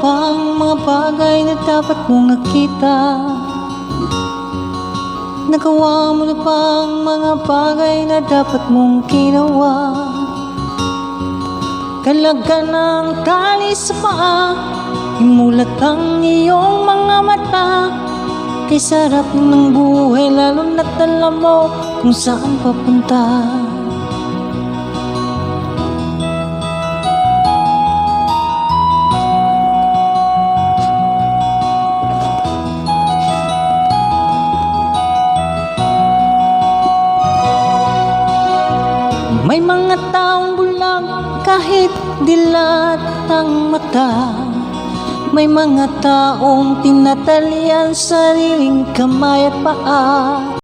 pang mga bagay na dapat mong nakita. Nagawa mo na pang mga bagay na dapat mong ginawa. Kalaga ng tali sa paa, imulat ang iyong mga mata. Kay sarap ng buhay lalo na't alam mo kung saan papunta. May mga taong bulag kahit dilat ang mata. May mga taong tinatalian sariling kamay at paa.